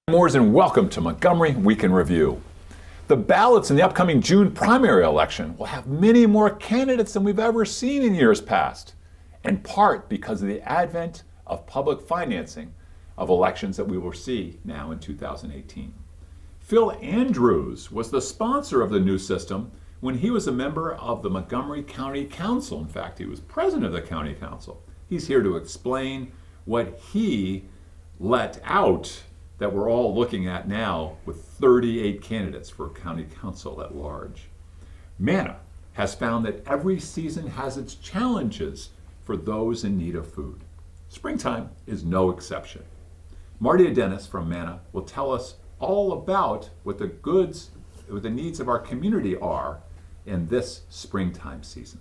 Moores, and welcome to Montgomery Week in Review. The ballots in the upcoming June primary election will have many more candidates than we've ever seen in years past, in part because of the advent of public financing of elections that we will see now in 2018. Phil Andrews was the sponsor of the new system when he was a member of the Montgomery County Council. In fact, he was president of the county council. He's here to explain what he let out that we're all looking at now with 38 candidates for county council at large. Manna has found that every season has its challenges for those in need of food. Springtime is no exception. Mardia Dennis from Manna will tell us all about what the needs of our community are in this springtime season.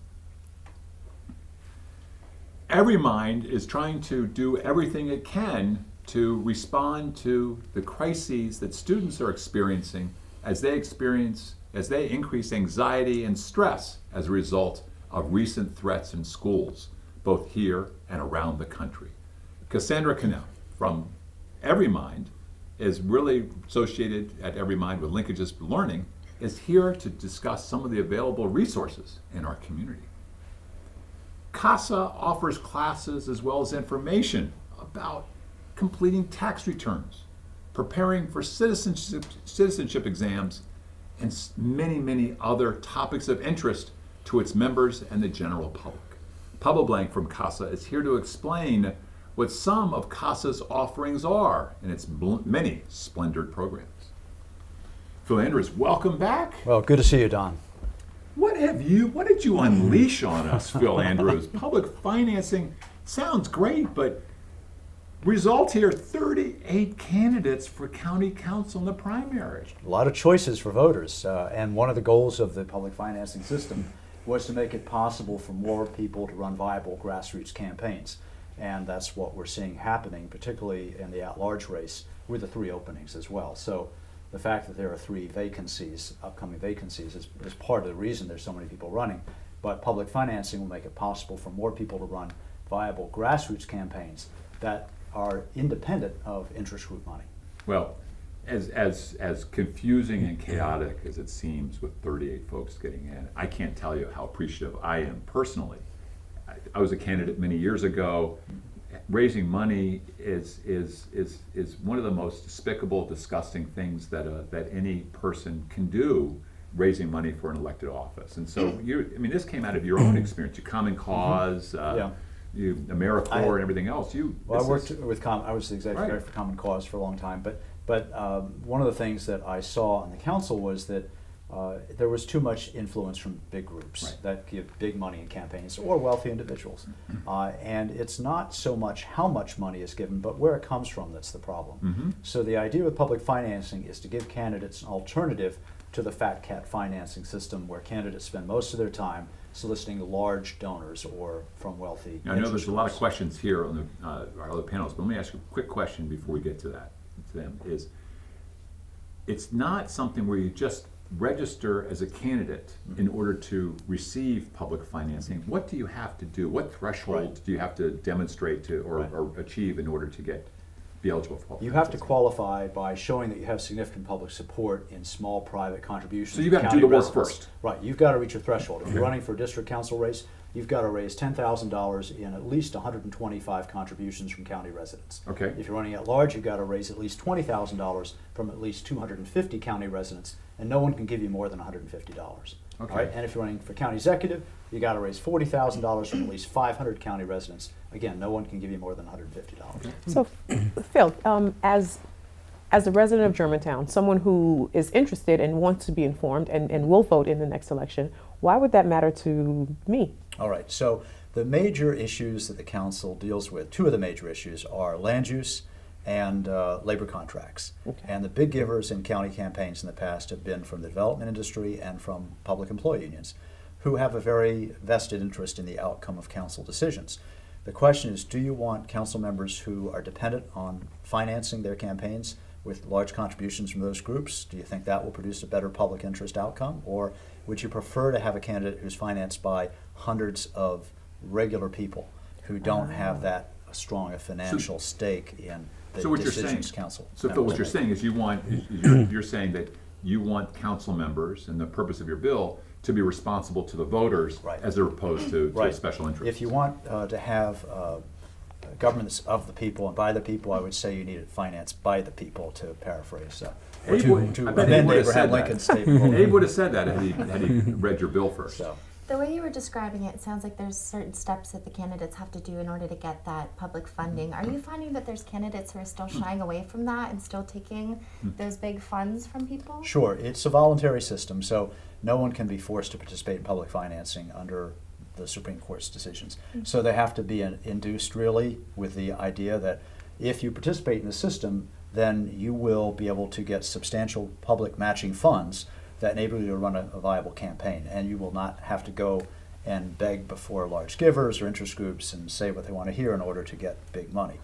Every Mind is trying to do everything it can to respond to the crises that students are experiencing as they increase anxiety and stress as a result of recent threats in schools, both here and around the country. Cassandra Quesnel from Every Mind is really associated at Every Mind with Linkages Learning, is here to discuss some of the available resources in our community. CASA offers classes as well as information about completing tax returns, preparing for citizenship exams, and many, many other topics of interest to its members and the general public. Pablo Blank from CASA is here to explain what some of CASA's offerings are in its many splendored programs. Phil Andrews, welcome back. Well, good to see you, Don. What did you unleash on us, Phil Andrews? Public financing sounds great, but result here, 38 candidates for county council in the primary. A lot of choices for voters, and one of the goals of the public financing system was to make it possible for more people to run viable grassroots campaigns. And that's what we're seeing happening, particularly in the at-large race with the 3 openings as well. So the fact that there are 3 vacancies, upcoming vacancies, is part of the reason there's so many people running. But public financing will make it possible for more people to run viable grassroots campaigns that are independent of interest group money. Well, as confusing and chaotic as it seems with 38 folks getting in, I can't tell you how appreciative I am personally. I was a candidate many years ago. Raising money is one of the most despicable, disgusting things that any person can do, raising money for an elected office. And so, this came out of your own experience, your Common Cause, AmeriCorps, and everything else. I worked with I was the executive director for Common Cause for a long time, but one of the things that I saw on the council was that there was too much influence from big groups that give big money in campaigns, or wealthy individuals. And it's not so much how much money is given, but where it comes from that's the problem. So the idea with public financing is to give candidates an alternative to the fat cat financing system, where candidates spend most of their time soliciting large donors or from wealthy. Now, I know there's a lot of questions here on our other panels, but let me ask you a quick question before we get to them. It's not something where you just register as a candidate in order to receive public financing. What do you have to do? What threshold do you have to demonstrate to or achieve in order to be eligible for public financing? You have to qualify by showing that you have significant public support in small private contributions. So you've got to do the work first. Right, you've got to reach a threshold. If you're running for a district council race, you've got to raise $10,000 in at least 125 contributions from county residents. Okay. If you're running at large, you've got to raise at least $20,000 from at least 250 county residents, and no one can give you more than $150. Okay. All right? And if you're running for county executive, you got to raise $40,000 from at least 500 county residents. Again, no one can give you more than $150. Okay. So, Phil, as a resident of Germantown, someone who is interested and wants to be informed and will vote in the next election, why would that matter to me? All right, so the major issues that the council deals with, 2 of the major issues are land use and labor contracts. Okay. And the big givers in county campaigns in the past have been from the development industry and from public employee unions, who have a very vested interest in the outcome of council decisions. The question is, do you want council members who are dependent on financing their campaigns with large contributions from those groups? Do you think that will produce a better public interest outcome? Or would you prefer to have a candidate who's financed by hundreds of regular people who don't have that strong a financial stake in the So what you're saying, decisions council. so Phil, what members you're make. saying is you're saying that you want council members, and the purpose of your bill, to be responsible to the voters Right. as opposed to a Right. special interest. If you want to have governments of the people and by the people, I would say you need it financed by the people, to paraphrase. Abe To would- I bet Abe amend would have said Abraham that. Lincoln's statement. Abe would have said that had he read your bill first. So, The way you were describing it, it sounds like there's certain steps that the candidates have to do in order to get that public funding. Are you finding that there's candidates who are still shying away from that and still taking those big funds from people? sure, it's a voluntary system, so no one can be forced to participate in public financing under the Supreme Court's decisions. So they have to be induced really with the idea that if you participate in the system, then you will be able to get substantial public matching funds that enable you to run a viable campaign, and you will not have to go and beg before large givers or interest groups and say what they want to hear in order to get big money.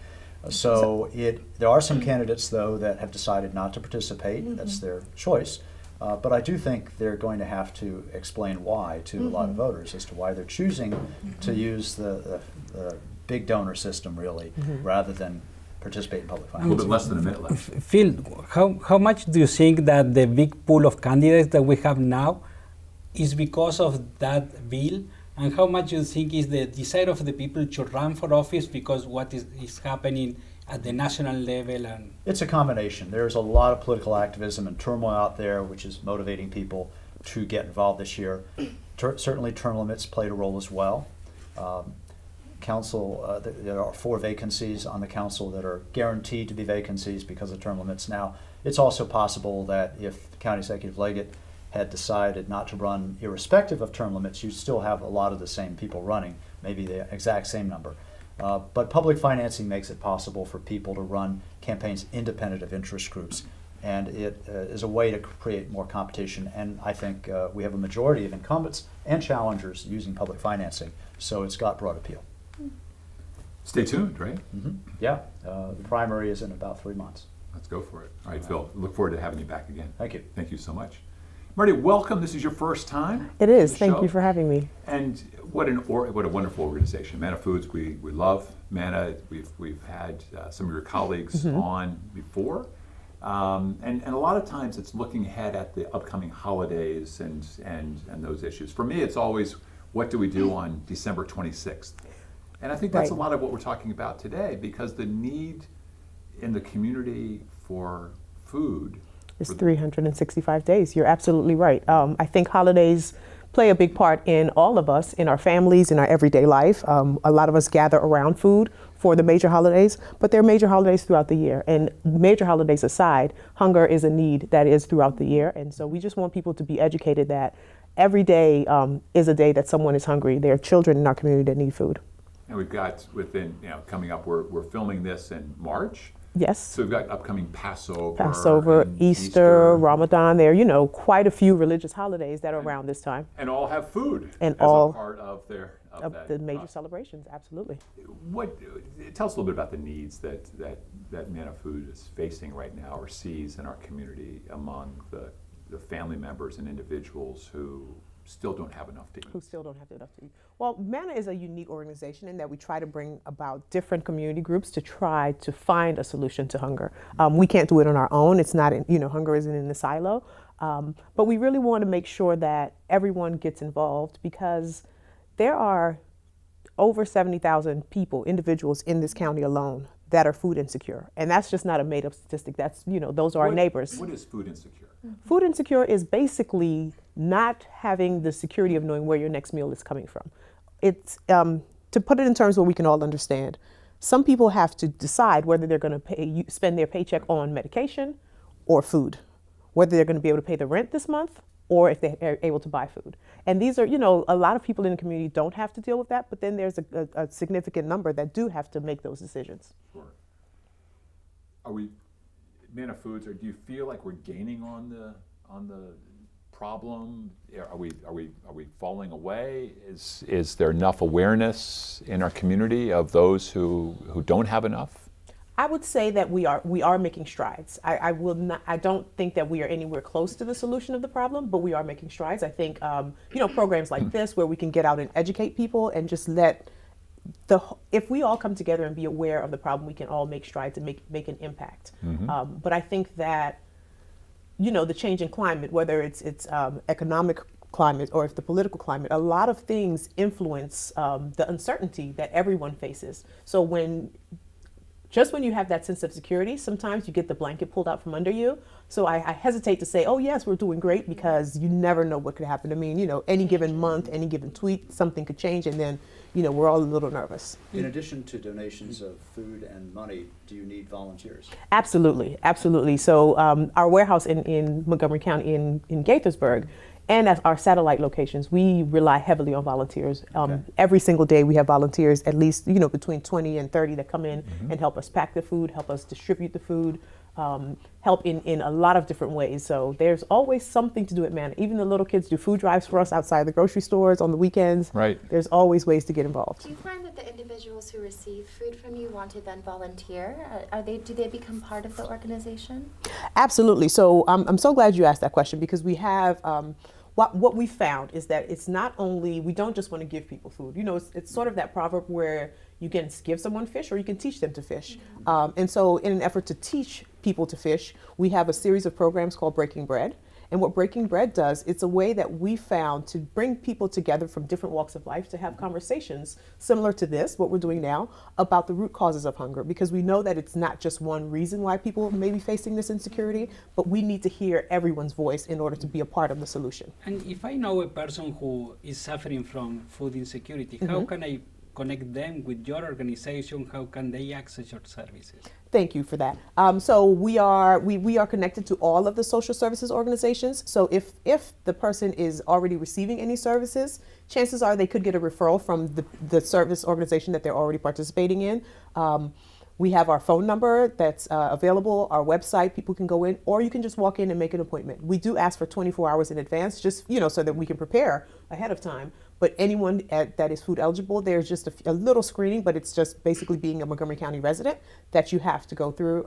So there are some candidates, though, that have decided not to participate. That's their choice. But I do think they're going to have to explain why to a lot of voters as to why they're choosing to use the big donor system, really, rather than participate in public A finance. little bit less than a minute left. Phil, how much do you think that the big pool of candidates that we have now is because of that bill? And how much do you think is the desire of the people to run for office because what is happening at the national level? And It's a combination. There's a lot of political activism and turmoil out there, which is motivating people to get involved this year. Certainly, term limits played a role as well. Council, there are 4 vacancies on the council that are guaranteed to be vacancies because of term limits. Now, it's also possible that if the county executive legate had decided not to run irrespective of term limits, you'd still have a lot of the same people running, maybe the exact same number. But public financing makes it possible for people to run campaigns independent of interest groups, and it is a way to create more competition. And I think we have a majority of incumbents and challengers using public financing, so it's got broad appeal. Stay tuned, right? Yeah, the primary is in about 3 months. Let's go for it. All right, Phil, look forward to having you back again. Thank you. Thank you so much. Mardia, welcome. This is your first time. It is. to the Thank show. you for having me. And what a wonderful organization. Manna Foods, we love Manna. We've had some of your colleagues on before. And a lot of times it's looking ahead at the upcoming holidays and those issues. For me, it's always, what do we do on December 26th? And I think that's Right. a lot of what we're talking about today, because the need in the community for food It's 365 days. You're absolutely right. I think holidays play a big part in all of us, in our families, in our everyday life. A lot of us gather around food for the major holidays, but there are major holidays throughout the year. And major holidays aside, hunger is a need that is throughout the year. And so we just want people to be educated that every day is a day that someone is hungry. There are children in our community that need food. And we've got coming up, we're filming this in March. Yes. So we've got upcoming Passover, Passover, and Easter, Ramadan. There are, quite a few religious holidays that are around this time. and all have food And as all a part of their Of that. the major celebrations, absolutely. Tell us a little bit about the needs that Manna Food is facing right now, or sees in our community among the family members and individuals who still don't have enough to eat. Who still don't have enough to eat. Well, Manna is a unique organization in that we try to bring about different community groups to try to find a solution to hunger. We can't do it on our own. It's not, hunger isn't in the silo. But we really want to make sure that everyone gets involved, because there are over 70,000 people, individuals in this county alone, that are food insecure. And that's just not a made up statistic. That's, those are our neighbors. What is food insecure? Food insecure is basically not having the security of knowing where your next meal is coming from. It's, to put it in terms where we can all understand, some people have to decide whether they're going to spend their paycheck on medication or food, whether they're going to be able to pay the rent this month or if they're able to buy food. And these are, a lot of people in the community don't have to deal with that, but then there's a significant number that do have to make those decisions. Sure. Are we, Manna Foods, or do you feel like we're gaining on the problem? Are we falling away? Is there enough awareness in our community of those who don't have enough? I would say that we are making strides. I don't think that we are anywhere close to the solution of the problem, but we are making strides. I think programs like this, where we can get out and educate people and just let if we all come together and be aware of the problem, we can all make strides and make an impact. But I think that, you know, the change in climate, whether it's economic climate or if the political climate, a lot of things influence the uncertainty that everyone faces. So when you have that sense of security, sometimes you get the blanket pulled out from under you. So I hesitate to say, oh yes, we're doing great, because you never know what could happen. I mean, you know, any given month, any given tweet, something could change, and then, you know, we're all a little nervous. In addition to donations of food and money, do you need volunteers? Absolutely, absolutely. So our warehouse in Montgomery County in Gaithersburg, and at our satellite locations, we rely heavily on volunteers. Every single day we have volunteers, at least, you know, between 20 and 30 that come in and help us pack the food, help us distribute the food, help in a lot of different ways. So there's always something to do at Manna. Even the little kids do food drives for us outside the grocery stores on the weekends. Right. There's always ways to get involved. Do you find that the individuals who receive food from you want to then volunteer? Do they become part of the organization? Absolutely. So I'm so glad you asked that question, because we have what we found is that it's not only, we don't just want to give people food. You know, it's sort of that proverb where you can give someone fish or you can teach them to fish. And so in an effort to teach people to fish, we have a series of programs called Breaking Bread. And what Breaking Bread does, it's a way that we found to bring people together from different walks of life to have conversations similar to this, what we're doing now, about the root causes of hunger. Because we know that it's not just one reason why people may be facing this insecurity, but we need to hear everyone's voice in order to be a part of the solution. And if I know a person who is suffering from food insecurity, how can I connect them with your organization? How can they access your services? Thank you for that. So we are connected to all of the social services organizations. So if the person is already receiving any services, chances are they could get a referral from the service organization that they're already participating in. We have our phone number that's available, our website, people can go in, or you can just walk in and make an appointment. We do ask for 24 hours in advance, just, you know, so that we can prepare ahead of time. But anyone that is food eligible, there's just a little screening, but it's just basically being a Montgomery County resident that you have to go through.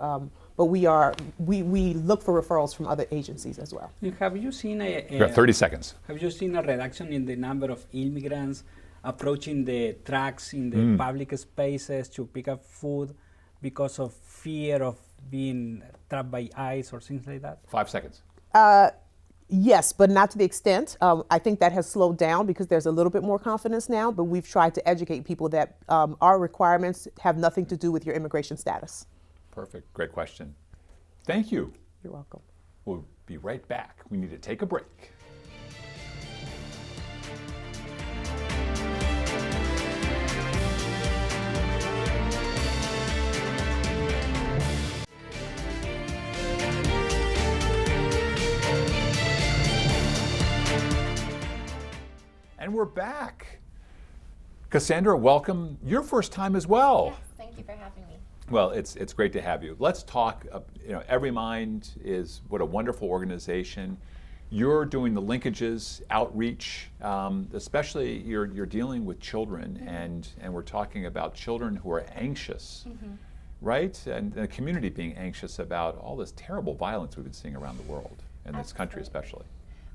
But we look for referrals from other agencies as well. And have you seen You got 30 seconds. Have you seen a reduction in the number of immigrants approaching the trucks in the public spaces to pick up food because of fear of being trapped by ICE or things like that? 5 seconds. Yes, but not to the extent. I think that has slowed down because there's a little bit more confidence now, but we've tried to educate people that our requirements have nothing to do with your immigration status. Perfect. Great question. Thank you. You're welcome. We'll be right back. We need to take a break. And we're back. Cassandra, welcome. Your first time as well. Yes, thank you for having me. Well, it's great to have you. Let's talk. Every Mind is what a wonderful organization. You're doing the linkages, outreach, especially you're dealing with children, and we're talking about children who are anxious, right? And the community being anxious about all this terrible violence we've been seeing around the world, and this country especially.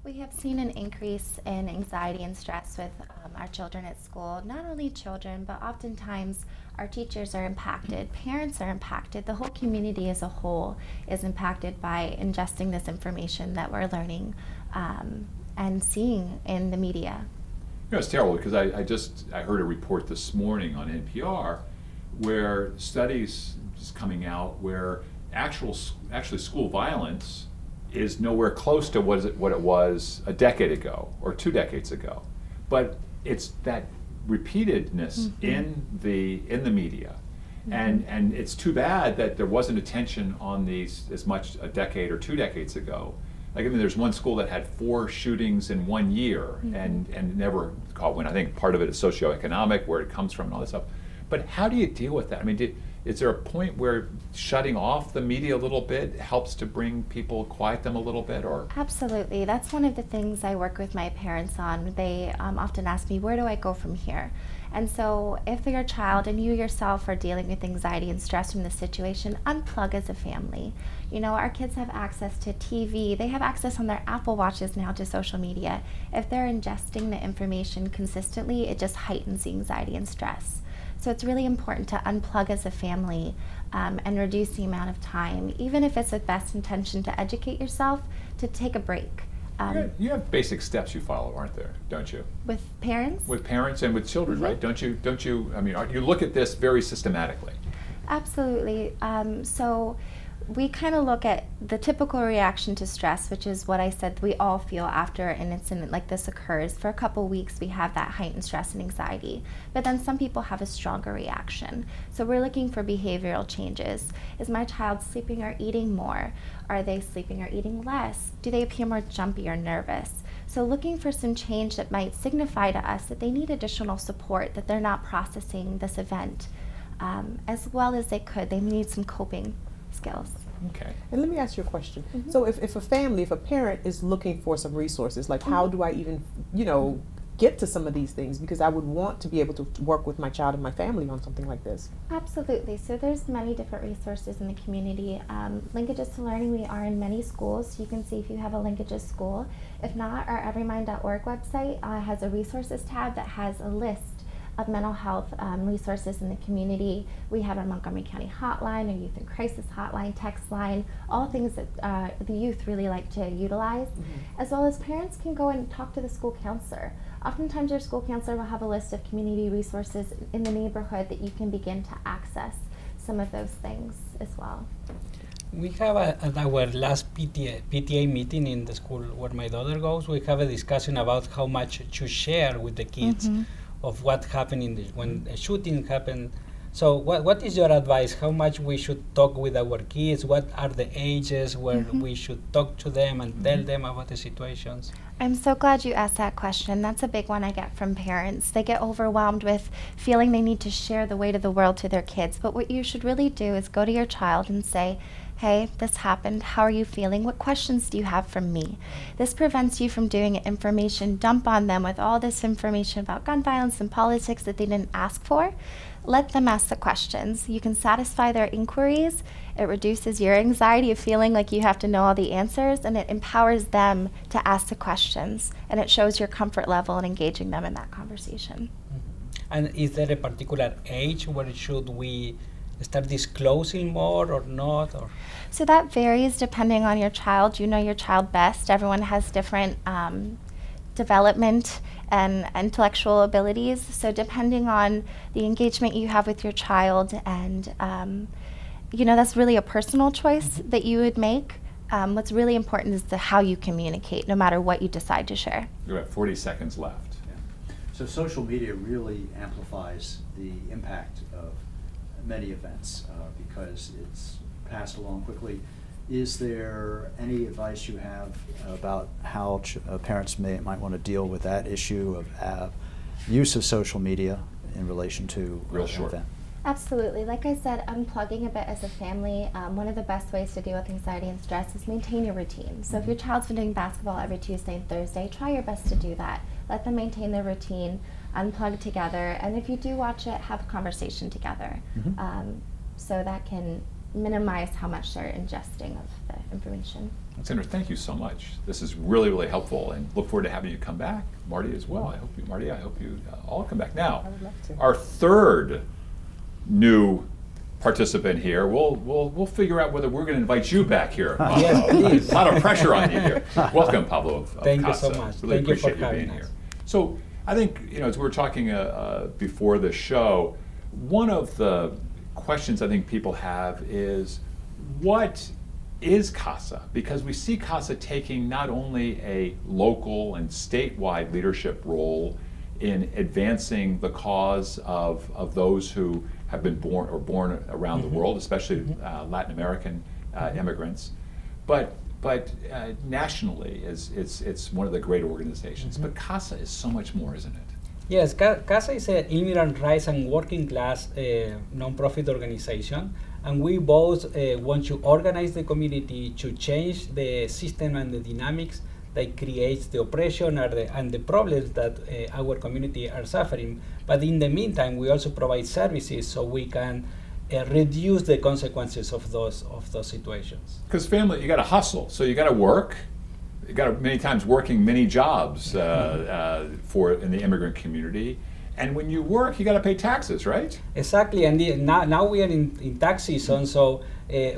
We have seen an increase in anxiety and stress with our children at school. Not only children, but oftentimes our teachers are impacted, parents are impacted, the whole community as a whole is impacted by ingesting this information that we're learning and seeing in the media. It's terrible because I heard a report this morning on NPR where studies just coming out where actually school violence is nowhere close to what it was a decade ago or 2 decades ago, but it's that repeatedness in the media, and it's too bad that there wasn't attention on these as much a decade or 2 decades ago. Like, I mean, there's one school that had 4 shootings in 1 year and never caught wind. I think part of it is socioeconomic, where it comes from and all this stuff. But how do you deal with that? I mean, is there a point where shutting off the media a little bit helps to bring people, quiet them a little bit, or? Absolutely. That's one of the things I work with my parents on. They often ask me, where do I go from here? And so if your child and you yourself are dealing with anxiety and stress from this situation, unplug as a family. You know, our kids have access to TV. They have access on their Apple Watches now to social media. If they're ingesting the information consistently, it just heightens the anxiety and stress. So it's really important to unplug as a family and reduce the amount of time, even if it's with best intention to educate yourself, to take a break. You have basic steps you follow, aren't there? Don't you? With parents? With parents and with children, right? Don't you? I mean, you look at this very systematically. Absolutely. So we kind of look at the typical reaction to stress, which is what I said we all feel after an incident like this occurs. For a couple weeks, we have that heightened stress and anxiety. But then some people have a stronger reaction. So we're looking for behavioral changes. Is my child sleeping or eating more? Are they sleeping or eating less? Do they appear more jumpy or nervous? So looking for some change that might signify to us that they need additional support, that they're not processing this event as well as they could. They need some coping skills. Okay. And let me ask you a question. So if a family, if a parent is looking for some resources, like how do I even, get to some of these things? Because I would want to be able to work with my child and my family on something like this. Absolutely. So there's many different resources in the community. Linkages to Learning, we are in many schools. You can see if you have a Linkages school. If not, our everymind.org website has a resources tab that has a list of mental health resources in the community. We have a Montgomery County hotline, a youth and crisis hotline, text line, all things that the youth really like to utilize, as well as parents can go and talk to the school counselor. Oftentimes your school counselor will have a list of community resources in the neighborhood that you can begin to access some of those things as well. We have at our last PTA meeting in the school where my daughter goes, we have a discussion about how much to share with the kids of what happened when a shooting happened. So what is your advice? How much we should talk with our kids? What are the ages where we should talk to them and tell them about the situations? I'm so glad you asked that question. That's a big one I get from parents. They get overwhelmed with feeling they need to share the weight of the world to their kids. But what you should really do is go to your child and say, hey, this happened. How are you feeling? What questions do you have from me? This prevents you from doing an information dump on them with all this information about gun violence and politics that they didn't ask for. Let them ask the questions. You can satisfy their inquiries. It reduces your anxiety of feeling like you have to know all the answers, and it empowers them to ask the questions, and it shows your comfort level in engaging them in that conversation. And is there a particular age where should we start disclosing more or not? Or so that varies depending on your child. You know your child best. Everyone has different development and intellectual abilities. So depending on the engagement you have with your child, and that's really a personal choice that you would make. What's really important is how you communicate, no matter what you decide to share. You have 40 seconds left. Yeah. So social media really amplifies the impact of many events because it's passed along quickly. Is there any advice you have about how parents might want to deal with that issue of use of social media in relation to Real an short. event? Absolutely. Like I said, unplugging a bit as a family, one of the best ways to deal with anxiety and stress is maintain your routine. So if your child's been doing basketball every Tuesday and Thursday, try your best to do that. Let them maintain their routine, unplug together, and if you do watch it, have a conversation together. So that can minimize how much they're ingesting of the information. Cassandra, thank you so much. This is really, really helpful, and look forward to having you come back. Mardia as well. I hope you all come back. Now, I would love to. our third new participant here, we'll figure out whether we're going to invite you back here. Yes, please. A lot of pressure on you here. Welcome, Pablo of Thank you so CASA. much. Really Thank you for appreciate you being having here. us. So I think, as we were talking before the show, one of the questions I think people have is, what is CASA? Because we see CASA taking not only a local and statewide leadership role in advancing the cause of those who have been born around the world, especially Latin American immigrants, but nationally, it's one of the great organizations. But CASA is so much more, isn't it? Yes, CASA is an immigrant rights and working class non-profit organization, and we both want to organize the community to change the system and the dynamics that creates the oppression and the problems that our community are suffering. But in the meantime, we also provide services so we can reduce the consequences of those situations. Because family, you got to hustle, so you got to work. You got to many times working many jobs in the immigrant community, And when you work, you got to pay taxes, right? Exactly, and now we are in tax season, so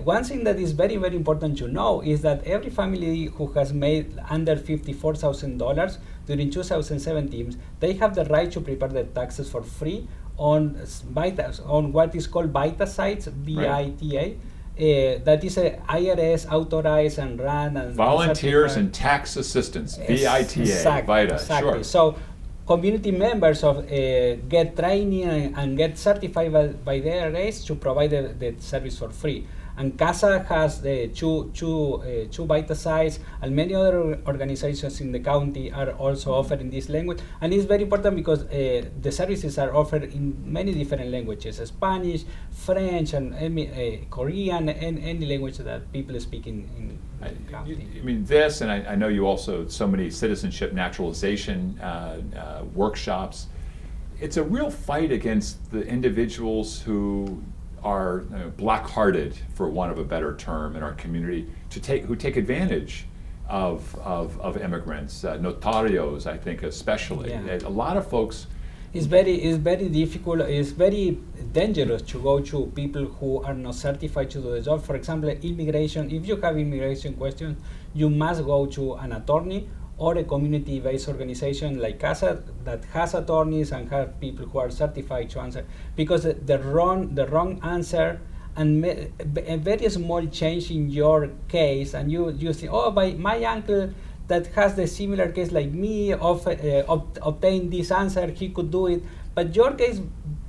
one thing that is very, very important to know is that every family who has made under $54,000 during 2017, they have the right to prepare their taxes for free on what is called VITA sites, VITA. That is a IRS authorized and run and Volunteers certified. and Tax Assistants, VITA, Exactly, VITA, exactly. sure. So community members get training and get certified by the IRS to provide the service for free. And CASA has two VITA sites, and many other organizations in the county are also offering this language. And it's very important because the services are offered in many different languages: Spanish, French, and Korean, and any language that people speak in the county. I mean, this, and I know you also, so many citizenship naturalization workshops. It's a real fight against the individuals who are black-hearted, for want of a better term, in our community, who take advantage of immigrants, notarios, I think especially. Yeah. A lot of folks. It's very difficult. It's very dangerous to go to people who are not certified to do the job. For example, immigration. If you have immigration questions, you must go to an attorney or a community-based organization like CASA that has attorneys and have people who are certified to answer. Because the wrong answer and a very small change in your case, and you think, oh, my uncle that has the similar case like me obtained this answer, he could do it. But your case,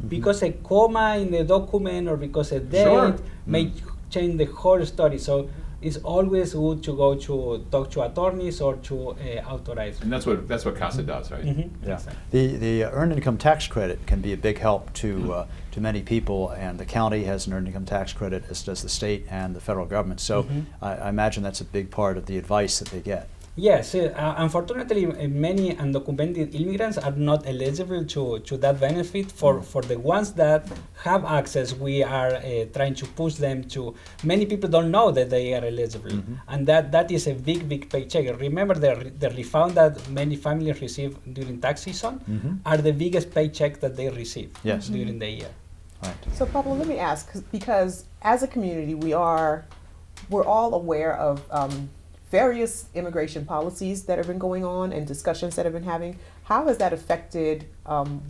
because a comma in the document or because a date may change the whole story. So it's always good to go to talk to attorneys or to authorize. And that's what CASA does, right? Mm-hmm. Yeah. The earned income tax credit can be a big help to many people, and the county has an earned income tax credit, as does the state and the federal government. So I imagine that's a big part of the advice that they get. Yes, unfortunately, many undocumented immigrants are not eligible to that benefit. For the ones that have access, we are trying to push them to. Many people don't know that they are eligible, and that is a big paycheck. Remember, the refund that many families receive during tax season are the biggest paycheck that they receive during the year. Right. So Pablo, let me ask, because as a community, we're all aware of various immigration policies that have been going on and discussions that have been having. How has that affected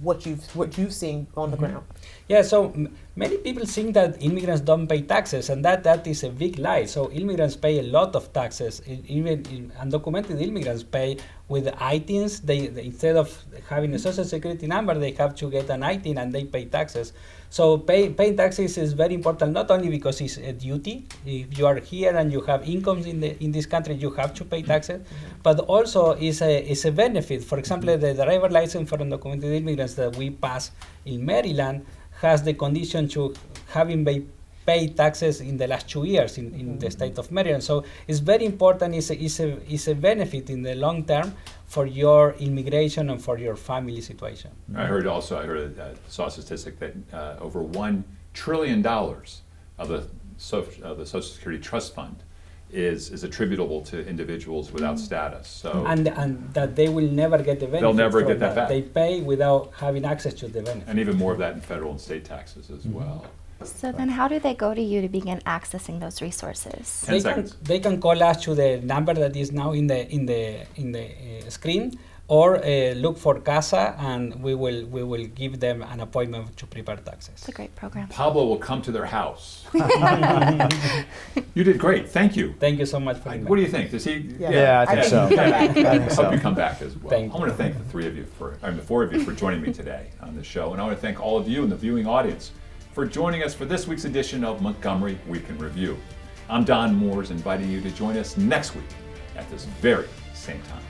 what you've seen on the ground? Yeah, so many people think that immigrants don't pay taxes, and that is a big lie. So immigrants pay a lot of taxes. Even undocumented immigrants pay with ITINs. They instead of having a social security number, they have to get an ITIN and they pay taxes. So paying taxes is very important, not only because it's a duty. If you are here and you have incomes in this country, you have to pay taxes, but also is a benefit. For example, the driver license for undocumented immigrants that we pass in Maryland has the condition to having paid taxes in the last 2 years in the state of Maryland. So it's very important. It's a benefit in the long term for your immigration and for your family situation. I saw a statistic that over $1 trillion of the Social Security Trust Fund is attributable to individuals without status. So and that they will never get the benefit. They'll never from get that back. They pay without having access to the benefit. and even more of that in federal and state taxes as well. So then how do they go to you to begin accessing those resources? 10 seconds. They can call us to the number that is now in the screen, or look for CASA, and we will give them an appointment to prepare taxes. It's a great program. Pablo will come to their house. You did great. Thank you. Thank you so much for What do you think? Does he? Yeah, I think so. I think I so. hope you come back as well. Thank I want to thank the four of you for joining me today on the show, and I want to thank all of you in the viewing audience for joining us for this week's edition of Montgomery Week in Review. I'm Don Mooers, inviting you to join us next week at this very same time.